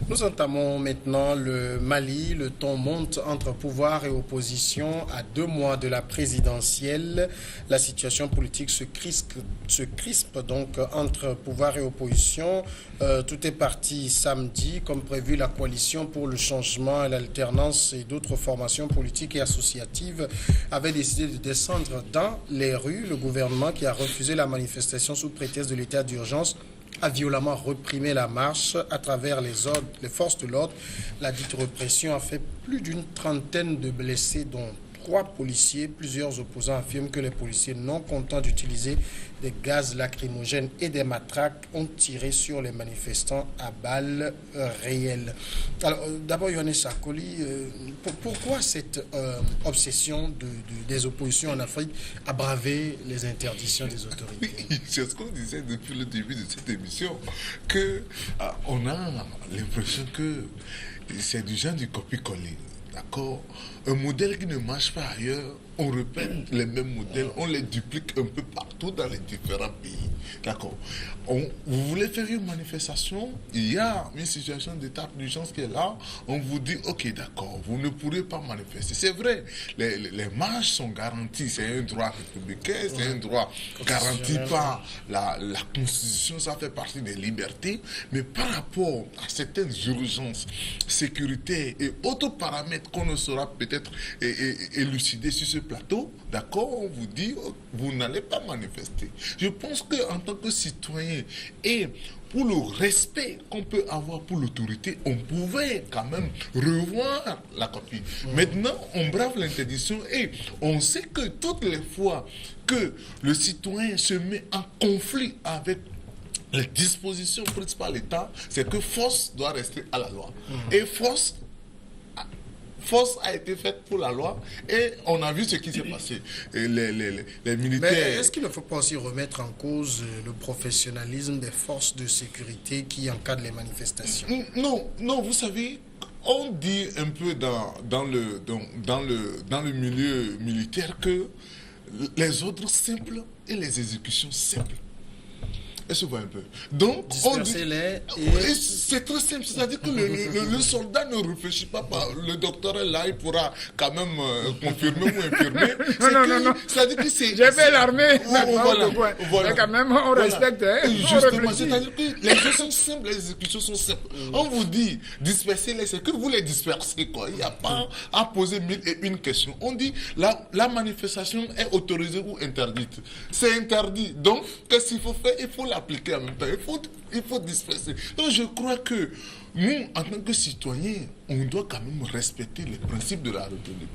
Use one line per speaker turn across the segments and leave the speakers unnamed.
Nous entamons maintenant le Mali. Le ton monte entre pouvoir et opposition à 2 mois de la présidentielle. La situation politique se crispe donc entre pouvoir et opposition. Tout est parti samedi. Comme prévu, la coalition pour le changement et l'alternance et d'autres formations politiques et associatives avait décidé de descendre dans les rues. Le gouvernement, qui a refusé la manifestation sous prétexte de l'état d'urgence, a violemment reprimé la marche à travers les forces de l'ordre. La dite répression a fait plus d'une trentaine de blessés, dont 3 policiers. Plusieurs opposants affirment que les policiers, non contents d'utiliser des gaz lacrymogènes et des matraques, ont tiré sur les manifestants à balles réelles. Alors, d'abord, Yohannes Sarkozy, pourquoi cette obsession des oppositions en Afrique à braver les interdictions des autorités?
C'est ce qu'on disait depuis le début de cette émission, que on a l'impression que c'est du genre du copier-coller. D'accord? Un modèle qui ne marche pas ailleurs, on répète les mêmes modèles, on les duplique un peu partout dans les différents pays. D'accord? Vous voulez faire une manifestation, il y a une situation d'état d'urgence qui est là, on vous dit, ok, d'accord, vous ne pourrez pas manifester. C'est vrai, les marches sont garanties, c'est un droit républicain, c'est un droit garanti par la Constitution, ça fait partie des libertés, mais par rapport à certaines urgences sécuritaires et autres paramètres qu'on ne saura peut-être élucider sur ce plateau, d'accord, on vous dit, vous n'allez pas manifester. Je pense qu'en tant que citoyen et pour le respect qu'on peut avoir pour l'autorité, on pouvait quand même revoir la copie. Maintenant, on brave l'interdiction et on sait que toutes les fois que le citoyen se met en conflit avec les dispositions prises par l'État, c'est que force doit rester à la loi. Et force a été faite pour la loi et on a vu ce qui s'est passé. Et les militaires...
Mais est-ce qu'il ne faut pas aussi remettre en cause le professionnalisme des forces de sécurité qui encadrent les manifestations?
Non, vous savez, on dit un peu dans le milieu militaire que les ordres simples et les exécutions simples. Est-ce que vous voyez un peu? Donc, c'est très simple, c'est-à-dire que le soldat ne réfléchit pas, le docteur est là, il pourra quand même confirmer ou infirmer.
Non.
C'est-à-dire que c'est...
J'ai fait l'armée,
voilà.
Mais quand même, on respecte.
Justement, c'est-à-dire que les jeux sont simples, les exécutions sont simples. On vous dit, disperser c'est que vous les dispersez, quoi. Il n'y a pas à poser 1001 questions. On dit, la manifestation est autorisée ou interdite. C'est interdit. Donc, qu'est-ce qu'il faut faire? Il faut l'appliquer en même temps. Il faut disperser. Donc je crois que nous, en tant que citoyens, on doit quand même respecter les principes de la République.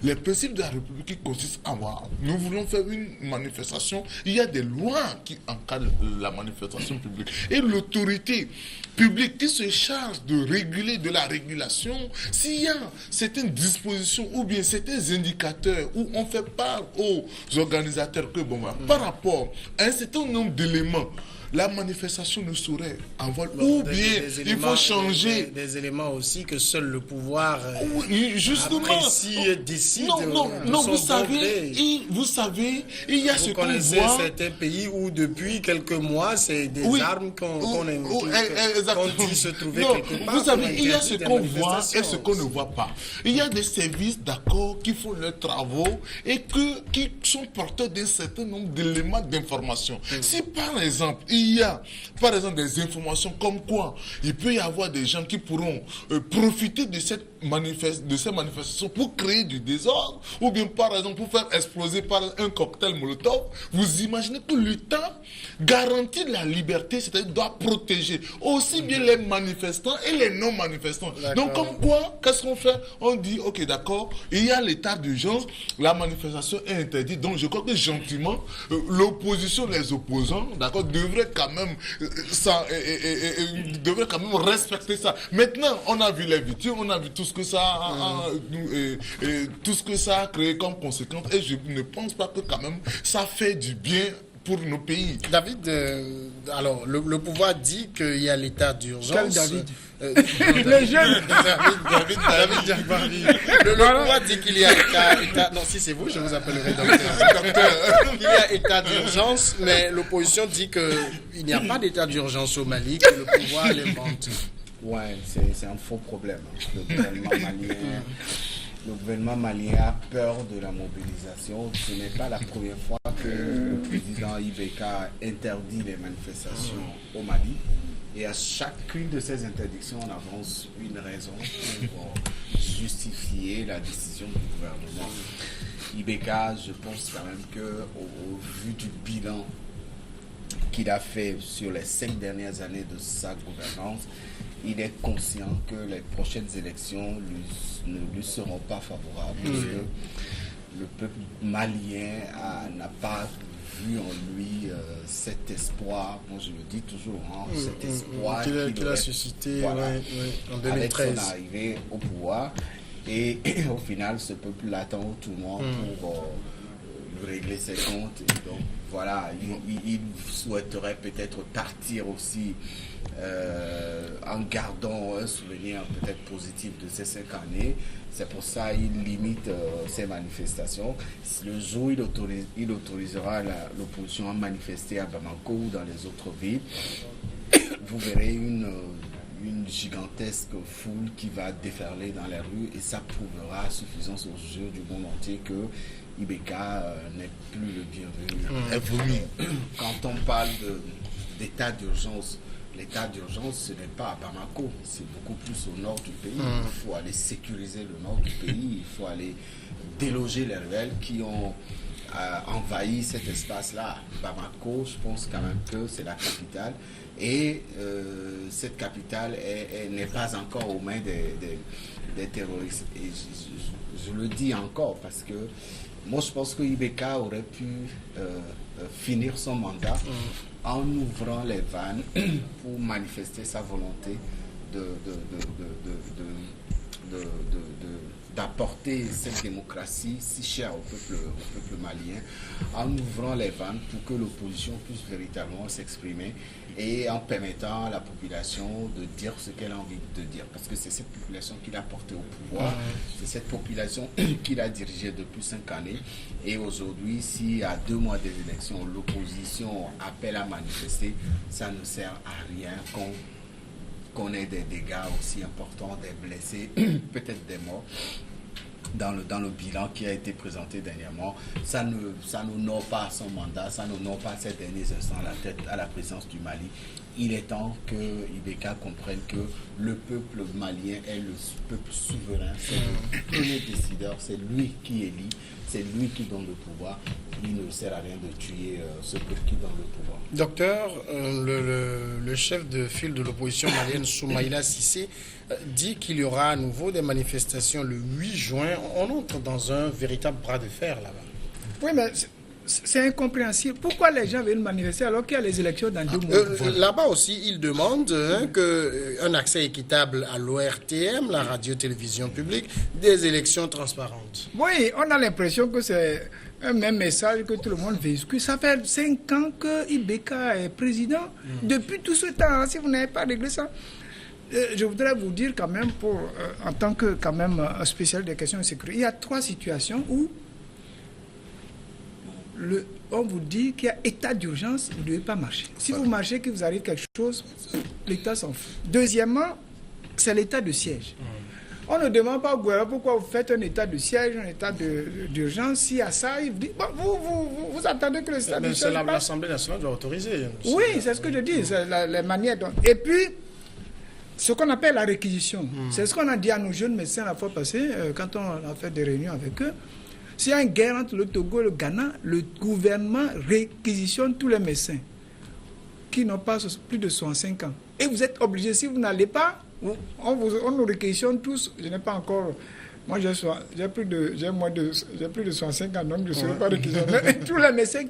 Les principes de la République qui consistent à voir. Nous voulons faire une manifestation. Il y a des lois qui encadrent la manifestation publique. Et l'autorité publique qui se charge de réguler de la régulation, s'il y a certaines dispositions ou bien certains indicateurs où on fait part aux organisateurs que, par rapport à un certain nombre d'éléments, la manifestation ne saurait avoir, ou bien il faut changer.
Des éléments aussi que seul le pouvoir
apprécie
et décide.
Non, vous savez, il y a ce qu'on voit.
Vous connaissez certains pays où depuis quelques mois, c'est des armes qu'on dit se trouver quelque part.
Vous savez, il y a ce qu'on voit et ce qu'on ne voit pas. Il y a des services, d'accord, qui font leurs travaux et qui sont porteurs d'un certain nombre d'éléments d'information. Si par exemple, il y a, par exemple, des informations comme quoi il peut y avoir des gens qui pourront profiter de ces manifestations pour créer du désordre, ou bien par exemple pour faire exploser par un cocktail Molotov, vous imaginez que l'État garantit la liberté, c'est-à-dire doit protéger aussi bien les manifestants et les non-manifestants. Donc comme quoi, qu'est-ce qu'on fait? On dit, ok, d'accord, il y a l'état d'urgence, la manifestation est interdite, donc je crois que gentiment, l'opposition, les opposants, d'accord, devraient quand même respecter ça. Maintenant, on a vu les victimes, on a vu tout ce que ça a créé comme conséquence, et je ne pense pas que quand même ça fait du bien pour nos pays.
David, alors le pouvoir dit qu'il y a l'état d'urgence.
Quel David? Les jeunes.
David Jabari. Le pouvoir dit qu'il y a état. Non, si c'est vous, je vous appellerai docteur. Il y a état d'urgence, mais l'opposition dit qu'il n'y a pas d'état d'urgence au Mali, que le pouvoir l'invente.
Ouais, c'est un faux problème. Le gouvernement malien a peur de la mobilisation. Ce n'est pas la première fois que le président Ibeka interdit les manifestations au Mali. Et à chacune de ces interdictions, on avance une raison pour justifier la décision du gouvernement. Ibeka, je pense quand même qu'au vu du bilan qu'il a fait sur les 5 dernières années de sa gouvernance, il est conscient que les prochaines élections ne lui seront pas favorables parce que le peuple malien n'a pas vu en lui cet espoir, moi je le dis toujours, cet espoir
qu'il a suscité en 2013
avec son arrivée au pouvoir. Et au final, ce peuple attend au tournant pour régler ses comptes. Et donc voilà, il souhaiterait peut-être partir aussi en gardant un souvenir peut-être positif de ces 5 années. C'est pour ça qu'il limite ces manifestations. Le jour où il autorisera l'opposition à manifester à Bamako ou dans les autres villes, vous verrez une gigantesque foule qui va déferler dans les rues et ça prouvera à suffisance aux yeux du monde entier que Ibeka n'est plus le bienvenu. Quand on parle d'état d'urgence, l'état d'urgence, ce n'est pas à Bamako, c'est beaucoup plus au nord du pays. Il faut aller sécuriser le nord du pays, il faut aller déloger les rebelles qui ont envahi cet espace-là. Bamako, je pense quand même que c'est la capitale. Et cette capitale n'est pas encore aux mains des terroristes. Et je le dis encore parce que moi je pense que Ibeka aurait pu finir son mandat en ouvrant les vannes pour manifester sa volonté d'apporter cette démocratie si chère au peuple malien, en ouvrant les vannes pour que l'opposition puisse véritablement s'exprimer et en permettant à la population de dire ce qu'elle a envie de dire. Parce que c'est cette population qu'il a portée au pouvoir, c'est cette population qu'il a dirigée depuis 5 années. Et aujourd'hui, si à 2 mois des élections, l'opposition appelle à manifester, ça ne sert à rien qu'on ait des dégâts aussi importants, des blessés, peut-être des morts. Dans le bilan qui a été présenté dernièrement, ça n'honore pas son mandat, ça n'honore pas ces derniers instants à la présidence du Mali. Il est temps que Ibeka comprenne que le peuple malien est le peuple souverain, c'est le premier décideur, c'est lui qui élit, c'est lui qui donne le pouvoir. Il ne sert à rien de tuer ce peuple qui donne le pouvoir.
Docteur, le chef de file de l'opposition malienne, Soumaïla Cissé, dit qu'il y aura à nouveau des manifestations le 8 juin. On entre dans un véritable bras de fer là-bas.
Oui, mais c'est incompréhensible. Pourquoi les gens viennent manifester alors qu'il y a les élections dans 2 mois?
Là-bas aussi, ils demandent un accès équitable à l'ORTM, la radio-télévision publique, des élections transparentes.
Oui, on a l'impression que c'est un même message que tout le monde véhicule. Ça fait 5 ans que Ibeka est président. Depuis tout ce temps, si vous n'avez pas réglé ça, je voudrais vous dire quand même, en tant que quand même un spécialiste des questions de sécurité, il y a 3 situations où on vous dit qu'il y a état d'urgence, vous ne devez pas marcher. Si vous marchez, qu'il vous arrive quelque chose, l'État s'en fout. Deuxièmement, c'est l'état de siège. On ne demande pas au gouvernement pourquoi vous faites un état de siège, un état d'urgence. S'il y a ça, il vous dit, bon, vous attendez que le état de siège passe.
L'Assemblée nationale doit autoriser.
Oui, c'est ce que je dis, c'est la manière dont... Et puis, ce qu'on appelle la réquisition, c'est ce qu'on a dit à nos jeunes médecins la fois passée, quand on a fait des réunions avec eux. S'il y a une guerre entre le Togo et le Ghana, le gouvernement réquisitionne tous les médecins qui n'ont pas plus de 65 ans. Et vous êtes obligés, si vous n'allez pas, on nous réquisitionne tous. Je n'ai pas encore... Moi, j'ai plus de 65 ans, donc je ne serai pas réquisitionné. Mais tous les médecins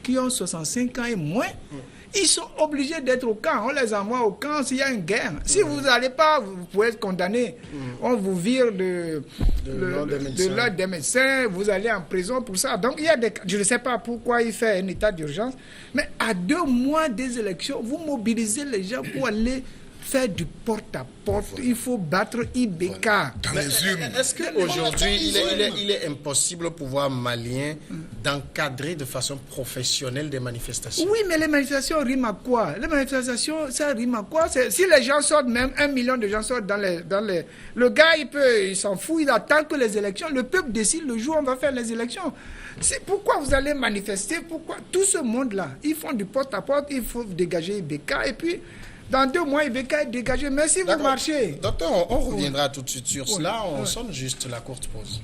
qui ont 65 ans et moins, ils sont obligés d'être au camp. On les envoie au camp s'il y a une guerre. Si vous n'allez pas, vous pouvez être condamné. On vous vire de l'ordre des médecins. Vous allez en prison pour ça. Donc, il y a je ne sais pas pourquoi il fait un état d'urgence. Mais à 2 mois des élections, vous mobilisez les gens pour aller faire du porte-à-porte. Il faut battre IBK.
Dans les urnes.
Est-ce qu'aujourd'hui, il est impossible au pouvoir malien d'encadrer de façon professionnelle des manifestations?
Oui, mais les manifestations riment à quoi? Les manifestations, ça rime à quoi? Si les gens sortent, même 1 million de gens sortent dans les... Le gars, il s'en fout, il attend que les élections... Le peuple décide le jour où on va faire les élections. C'est pourquoi vous allez manifester? Pourquoi? Tout ce monde-là, ils font du porte-à-porte, il faut dégager IBK, et puis... Dans 2 mois, IBK est dégagé. Mais si vous marchez...
Docteur, on reviendra tout de suite sur cela. On sonne juste la courte pause.